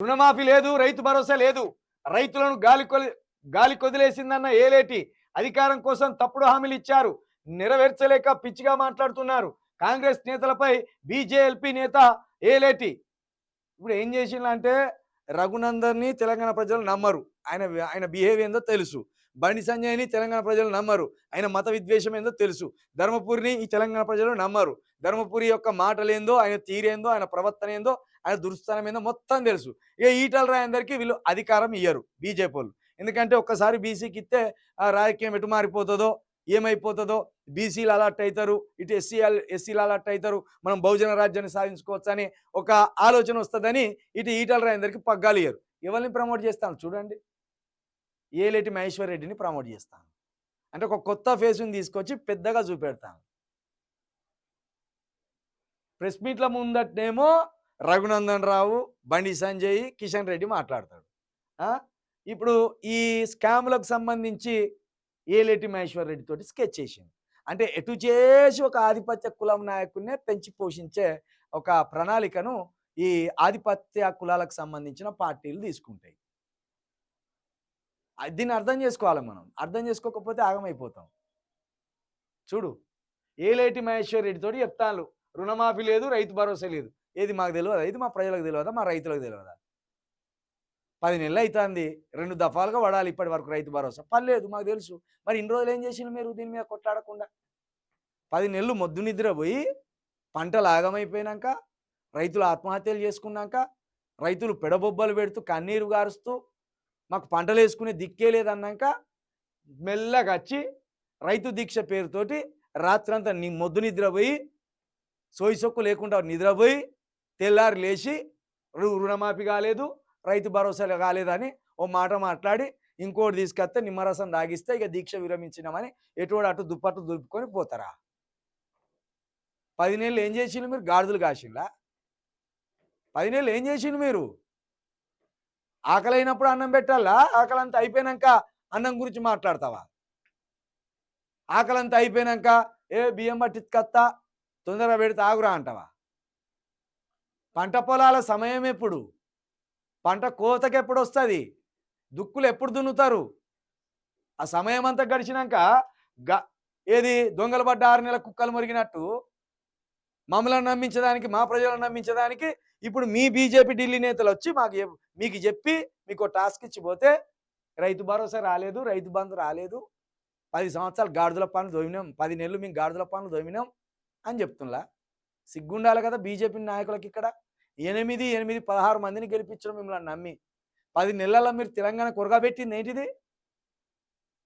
రుణమాఫీ లేదు, రైతు భరోసా లేదు. రైతులను గాలి కొదిలేసిందన్న ఏలేటి అధికారం కోసం తప్పుడు హామీలు ఇచ్చారు. నెరవేర్చలేక పిచ్చిగా మాట్లాడుతున్నారు. కాంగ్రెస్ నేతలపై బీజేఎల్పీ నేత ఏలేటి ఇప్పుడు ఏం చేసిందంటే రఘునందన్ని తెలంగాణ ప్రజలు నమ్మరు. ఆయన ఆయన బిహేవియర్ ఏందో తెలుసు. బండి సంజయ్ని తెలంగాణ ప్రజలు నమ్మరు. ఆయన మత విద్వేషం ఏందో తెలుసు. ధర్మపురిని ఈ తెలంగాణ ప్రజలు నమ్మరు. ధర్మపురి యొక్క మాటలేందో, ఆయన తీరేందో, ఆయన ప్రవర్తన ఏందో, ఆయన దురుస్థానం ఏందో మొత్తం తెలుసు. ఇక ఈటల రాయందరికీ వీళ్ళు అధికారం ఇయ్యరు బీజేపీ వాళ్ళు. ఎందుకంటే ఒక్కసారి బీసీకి ఇస్తే ఆ రాజకీయం ఎటు మారిపోతుందో, ఏమైపోతుందో, బీసీలు అలర్ట్ అవుతారు, ఇటు ఎస్సీలు అలర్ట్ అవుతారు, మనం బహుజన రాజ్యాన్ని సాధించుకోవచ్చు అని ఒక ఆలోచన వస్తుందని ఇటు ఈటల రాయందరికీ పగ్గాలు ఇయ్యరు. ఎవరిని ప్రమోట్ చేస్తాను చూడండి, ఏలేటి మహేశ్వర్ రెడ్డిని ప్రమోట్ చేస్తాను. అంటే ఒక కొత్త ఫేస్ని తీసుకొచ్చి పెద్దగా చూపెడతాను. ప్రెస్ మీట్ల ముందటనేమో రఘునందన్ రావు, బండి సంజయ్, కిషన్ రెడ్డి మాట్లాడతాడు. ఇప్పుడు ఈ స్కామ్లకు సంబంధించి ఏలేటి మహేశ్వర్ రెడ్డి తోటి స్కెచ్ చేసింది. అంటే ఎటు చేసి ఒక ఆధిపత్య కులం నాయకుడినే పెంచి పోషించే ఒక ప్రణాళికను ఈ ఆధిపత్య కులాలకు సంబంధించిన పార్టీలు తీసుకుంటాయి. దీన్ని అర్థం చేసుకోవాలి మనం. అర్థం చేసుకోకపోతే ఆగమైపోతాం. చూడు, ఏలేటి మహేశ్వర్ రెడ్డి తోటి చెప్తాను, రుణమాఫీ లేదు, రైతు భరోసా లేదు. ఏది మాకు తెలియదా? ఇది మా ప్రజలకు తెలియదా? మా రైతులకు తెలియదా? 10 నెలలు అవుతుంది, 2 దఫాలుగా పడాలి ఇప్పటి వరకు రైతు భరోసా. పర్లేదు, మాకు తెలుసు. మరి ఇన్ని రోజులు ఏం చేసిండ్రు మీరు దీని మీద కొట్లాడకుండా? 10 నెలలు మొద్దు నిద్ర పోయి పంటలు ఆగమైపోయినాక, రైతులు ఆత్మహత్యలు చేసుకున్నాక, రైతులు పెడబొబ్బలు పెడుతూ కన్నీరు గారుస్తూ మాకు పంటలు వేసుకునే దిక్కే లేదన్నాక మెల్లగా వచ్చి రైతు దీక్ష పేరుతోటి రాత్రంతా మొద్దు నిద్రపోయి సోయిసొక్కు లేకుండా నిద్రపోయి తెల్లారి లేచి రుణమాఫీ కాలేదు, రైతు భరోసా కాలేదని ఓ మాట మాట్లాడి ఇంకోటి తీసుకొస్తే నిమ్మరసం దాగిస్తే ఇక దీక్ష విరమించినామని ఎటువంటి అటు దుప్పట్టు దులుపుకొని పోతారా? 10 నెలలు ఏం చేసిండ్రు మీరు? గాడిదలు కాసిండ్లా? 10 నెలలు ఏం చేసిండ్రు మీరు? ఆకలి అయినప్పుడు అన్నం పెట్టాలా? ఆకలంతా అయిపోయినాక అన్నం గురించి మాట్లాడతావా? ఆకలంతా అయిపోయినాక బియ్యం పట్టించుకొస్తా, తొందరగా పెడితే ఆగురా అంటావా? పంట పొలాల సమయం ఎప్పుడు? పంట కోతకి ఎప్పుడు వస్తుంది? దుక్కులు ఎప్పుడు దున్నుతారు? ఆ సమయం అంతా గడిచినాక ఏది దొంగలు పడ్డ 6 నెలల కుక్కలు మురిగినట్టు మమ్మల్ని నమ్మించడానికి, మా ప్రజలను నమ్మించడానికి ఇప్పుడు మీ బీజేపీ ఢిల్లీ నేతలు వచ్చి మీకు చెప్పి మీకు టాస్క్ ఇచ్చిపోతే రైతు భరోసా రాలేదు, రైతు బంధు రాలేదు, 10 సంవత్సరాలు గాడిదల పనులు దోమినాం, 10 నెలలు మేము గాడిదల పనులు దోమినాం అని చెప్తున్నా. సిగ్గుండాలి కదా బీజేపీ నాయకులకి. ఇక్కడ 16 మందిని గెలిపించడం మిమ్మల్ని నమ్మి 10 నెలల్లో మీరు తెలంగాణ కొరగబెట్టింది ఏంటిది?